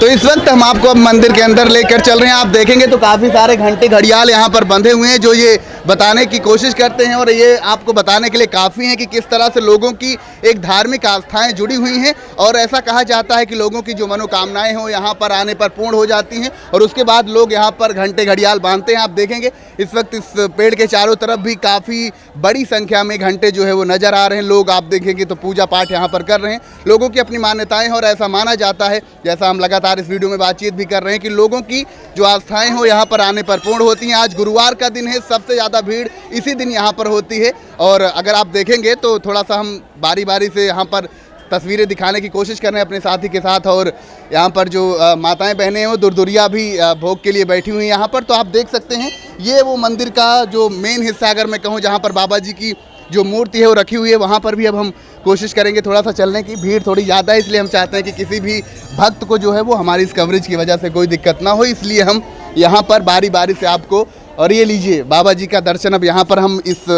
तो इस वक्त हम आपको अब मंदिर के अंदर लेकर चल रहे हैं। आप देखेंगे तो काफ़ी सारे घंटे घड़ियाल यहाँ पर बंधे हुए हैं जो ये बताने की कोशिश करते हैं, और ये आपको बताने के लिए काफ़ी हैं कि किस तरह से लोगों की एक धार्मिक आस्थाएं जुड़ी हुई हैं। और ऐसा कहा जाता है कि लोगों की जो मनोकामनाएं हों यहाँ पर आने पर पूर्ण हो जाती हैं, और उसके बाद लोग यहाँ पर घंटे घड़ियाल बांधते हैं। आप देखेंगे इस वक्त इस पेड़ के चारों तरफ भी काफ़ी बड़ी संख्या में घंटे जो है वो नज़र आ रहे हैं। लोग आप देखेंगे तो पूजा पाठ यहाँ पर कर रहे हैं। लोगों की अपनी मान्यताएं हैं और ऐसा माना जाता है, जैसा हम लगातार इस वीडियो में बातचीत भी कर रहे हैं, कि लोगों की जो आस्थाएं हो यहाँ पर आने पर पूर्ण होती हैं। आज गुरुवार का दिन है, सबसे ज़्यादा भीड़ इसी दिन यहाँ पर होती है। और अगर आप देखेंगे तो थोड़ा सा हम बारी बारी से यहाँ पर तस्वीरें दिखाने की कोशिश कर रहे हैं अपने साथी के साथ। और यहाँ पर जो माताएं बहनें हैं वो दुर्दुरिया भी भोग के लिए बैठी हुई हैं यहाँ पर। तो आप देख सकते हैं ये वो मंदिर का जो मेन हिस्सा, अगर मैं कहूँ, जहाँ पर बाबा जी की जो मूर्ति है वो रखी हुई है, वहाँ पर भी अब हम कोशिश करेंगे थोड़ा सा चलने की। भीड़ थोड़ी ज़्यादा है, इसलिए हम चाहते हैं कि किसी भी भक्त को जो है वो हमारी इस कवरेज की वजह से कोई दिक्कत ना हो, इसलिए हम यहाँ पर बारी बारी से आपको, और ये लीजिए बाबा जी का दर्शन अब यहाँ पर हम इस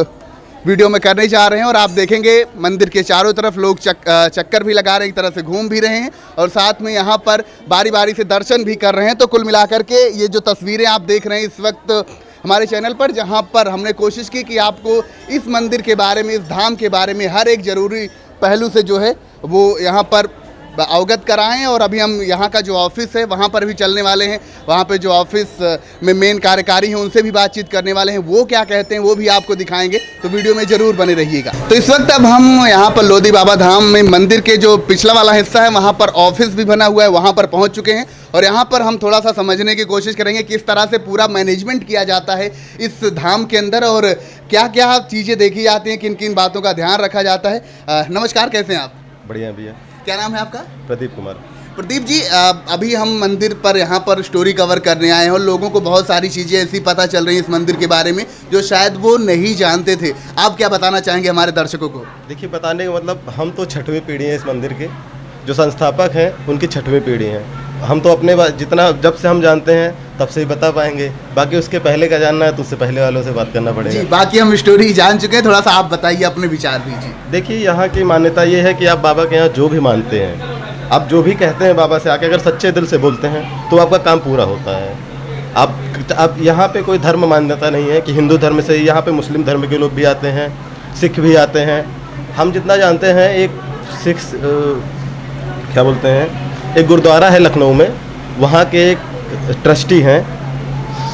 वीडियो में करने जा रहे हैं। और आप देखेंगे मंदिर के चारों तरफ लोग चक्कर भी लगा रहे हैं, एक तरह से घूम भी रहे हैं, और साथ में यहाँ पर बारी बारी से दर्शन भी कर रहे हैं। तो कुल मिलाकर के ये जो तस्वीरें आप देख रहे हैं इस वक्त हमारे चैनल पर, जहाँ पर हमने कोशिश की कि आपको इस मंदिर के बारे में, इस धाम के बारे में हर एक ज़रूरी पहलू से जो है वो यहाँ पर अवगत कराएं। और अभी हम यहाँ का जो ऑफिस है वहाँ पर भी चलने वाले हैं। वहाँ पे जो ऑफिस में मेन कार्यकारी हैं उनसे भी बातचीत करने वाले हैं, वो क्या कहते हैं वो भी आपको दिखाएंगे। तो वीडियो में ज़रूर बने रहिएगा। तो इस वक्त अब हम यहाँ पर लोधी बाबा धाम में मंदिर के जो पिछला वाला हिस्सा है वहाँ पर ऑफिस भी बना हुआ है, वहाँ पर पहुँच चुके हैं। और यहाँ पर हम थोड़ा सा समझने की कोशिश करेंगे किस तरह से पूरा मैनेजमेंट किया जाता है इस धाम के अंदर, और क्या क्या चीज़ें देखी जाती हैं, किन किन बातों का ध्यान रखा जाता है। नमस्कार, कैसे हैं आप? बढ़िया भैया। क्या नाम है आपका? प्रदीप कुमार। प्रदीप जी, अभी हम मंदिर पर यहाँ पर स्टोरी कवर करने आए हैं, और लोगों को बहुत सारी चीज़ें ऐसी पता चल रही हैं इस मंदिर के बारे में जो शायद वो नहीं जानते थे। आप क्या बताना चाहेंगे हमारे दर्शकों को? देखिए, बताने का मतलब, हम तो 6वीं पीढ़ी है इस मंदिर के, जो संस्थापक हैं उनकी 6वीं पीढ़ी हैं। हम तो अपने जितना जब से हम जानते हैं तब से ही बता पाएंगे, बाकी उसके पहले का जानना है तो उससे पहले वालों से बात करना पड़ेगा। जी, बाकी हम स्टोरी जान चुके हैं, थोड़ा सा आप बताइए, अपने विचार दीजिए। देखिए, यहाँ की मान्यता ये है कि आप बाबा के यहाँ जो भी मानते हैं, आप जो भी कहते हैं बाबा से आके, अगर सच्चे दिल से बोलते हैं तो आपका काम पूरा होता है। अब यहाँ पे कोई धर्म मान्यता नहीं है कि हिंदू धर्म से, यहाँ पे मुस्लिम धर्म के लोग भी आते हैं, सिख भी आते हैं। हम जितना जानते हैं, एक सिख क्या बोलते हैं, एक गुरुद्वारा है लखनऊ में, वहाँ के एक ट्रस्टी हैं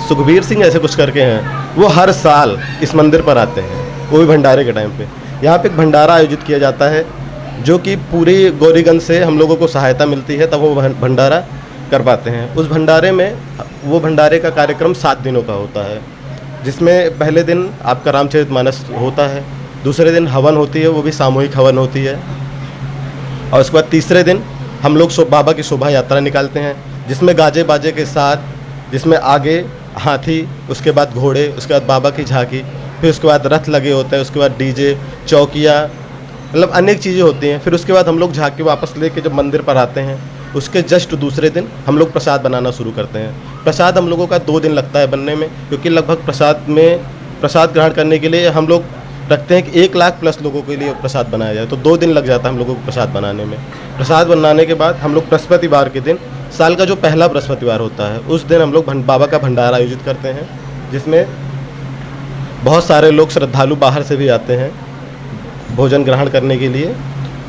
सुखबीर सिंह ऐसे कुछ करके हैं, वो हर साल इस मंदिर पर आते हैं, वो भी भंडारे के टाइम पे। यहाँ पे एक भंडारा आयोजित किया जाता है जो कि पूरी गौरीगंज से हम लोगों को सहायता मिलती है, तब वो भंडारा कर पाते हैं। उस भंडारे में, वो भंडारे का कार्यक्रम 7 दिनों का होता है, जिसमें पहले दिन आपका रामचरितमानस होता है, दूसरे दिन हवन होती है, वो भी सामूहिक हवन होती है, और उसके बाद तीसरे दिन हम लोग बाबा की शोभा यात्रा निकालते हैं, जिसमें गाजे बाजे के साथ, जिसमें आगे हाथी, उसके बाद घोड़े, उसके बाद बाबा की झांकी, फिर उसके बाद रथ लगे होते हैं, उसके बाद डीजे, चौकियाँ, मतलब अनेक चीज़ें होती हैं। फिर उसके बाद हम लोग झांकी वापस लेके जब मंदिर पर आते हैं, उसके जस्ट दूसरे दिन हम लोग प्रसाद बनाना शुरू करते हैं। प्रसाद हम लोगों का 2 दिन लगता है बनने में, क्योंकि लगभग प्रसाद ग्रहण करने के लिए हम लोग रखते हैं कि 1 लाख प्लस लोगों के लिए प्रसाद बनाया जाए, तो 2 दिन लग जाता है हम लोगों को प्रसाद बनाने में। प्रसाद बनाने के बाद हम लोग बृहस्पतिवार के दिन, साल का जो पहला बृहस्पतिवार होता है, उस दिन हम लोग बाबा का भंडारा आयोजित करते हैं, जिसमें बहुत सारे लोग श्रद्धालु बाहर से भी आते हैं भोजन ग्रहण करने के लिए।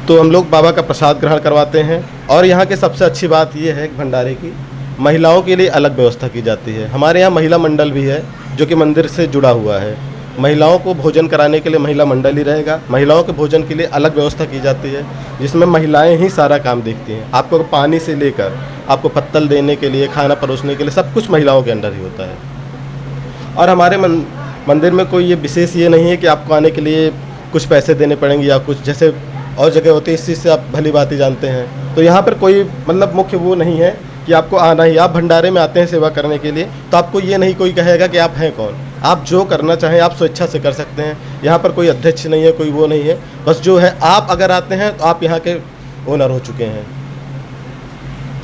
तो हम लोग बाबा का प्रसाद ग्रहण करवाते हैं। और यहाँ के सबसे अच्छी बात ये है भंडारे की, महिलाओं के लिए अलग व्यवस्था की जाती है। हमारे यहाँ महिला मंडल भी है जो कि मंदिर से जुड़ा हुआ है। महिलाओं को भोजन कराने के लिए महिला मंडल ही रहेगा, महिलाओं के भोजन के लिए अलग व्यवस्था की जाती है, जिसमें महिलाएं ही सारा काम देखती हैं। आपको पानी से लेकर आपको पत्तल देने के लिए, खाना परोसने के लिए, सब कुछ महिलाओं के अंदर ही होता है। और हमारे मंदिर में कोई ये विशेष ये नहीं है कि आपको आने के लिए कुछ पैसे देने पड़ेंगे या कुछ, जैसे और जगह होती है, इस चीज़ से आप भली बात ही जानते हैं। तो यहाँ पर कोई मतलब मुख्य वो नहीं है कि आपको आना ही, आप भंडारे में आते हैं सेवा करने के लिए, तो आपको ये नहीं कोई कहेगा कि आप हैं कौन। आप जो करना चाहें आप स्वेच्छा से कर सकते हैं। यहाँ पर कोई अध्यक्ष नहीं है, कोई वो नहीं है, बस जो है आप अगर आते हैं तो आप यहाँ के ओनर हो चुके हैं।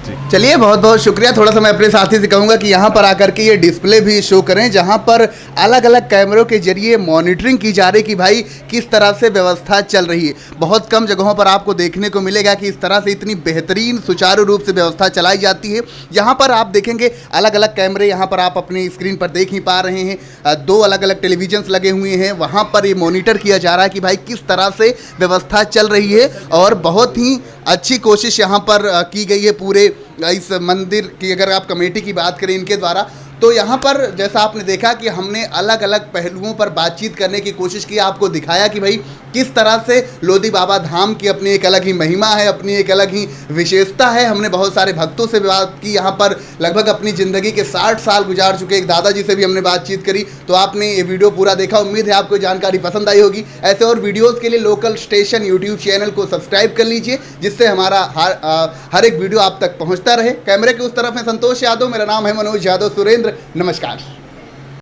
चलिए, बहुत बहुत शुक्रिया। थोड़ा सा मैं अपने साथी से कहूँगा कि यहाँ पर आकर के ये डिस्प्ले भी शो करें, जहाँ पर अलग अलग कैमरों के जरिए मॉनिटरिंग की जा रही कि भाई किस तरह से व्यवस्था चल रही है। बहुत कम जगहों पर आपको देखने को मिलेगा कि इस तरह से इतनी बेहतरीन सुचारू रूप से व्यवस्था चलाई जाती है। यहाँ पर आप देखेंगे अलग अलग कैमरे, यहाँ पर आप अपनी स्क्रीन पर देख ही पा रहे हैं, 2 अलग अलग टेलीविजन्स लगे हुए हैं। वहाँ पर ये मॉनिटर किया जा रहा है कि भाई किस तरह से व्यवस्था चल रही है, और बहुत ही अच्छी कोशिश यहाँ पर की गई है पूरे इस मंदिर की। अगर आप कमेटी की बात करें इनके द्वारा, तो यहाँ पर जैसा आपने देखा कि हमने अलग अलग पहलुओं पर बातचीत करने की कोशिश की, आपको दिखाया कि भाई किस तरह से लोधी बाबा धाम की अपनी एक अलग ही महिमा है, अपनी एक अलग ही विशेषता है। हमने बहुत सारे भक्तों से बात की, यहाँ पर लगभग अपनी ज़िंदगी के 60 साल गुजार चुके एक दादाजी से भी हमने बातचीत करी। तो आपने ये वीडियो पूरा देखा, उम्मीद है आपको जानकारी पसंद आई होगी। ऐसे और वीडियोज़ के लिए लोकल स्टेशन यूट्यूब चैनल को सब्सक्राइब कर लीजिए, जिससे हमारा हर एक वीडियो आप तक पहुँचता रहे। कैमरे के उस तरफ है संतोष यादव, मेरा नाम है मनोज यादव सुरेंद्र। नमस्कार।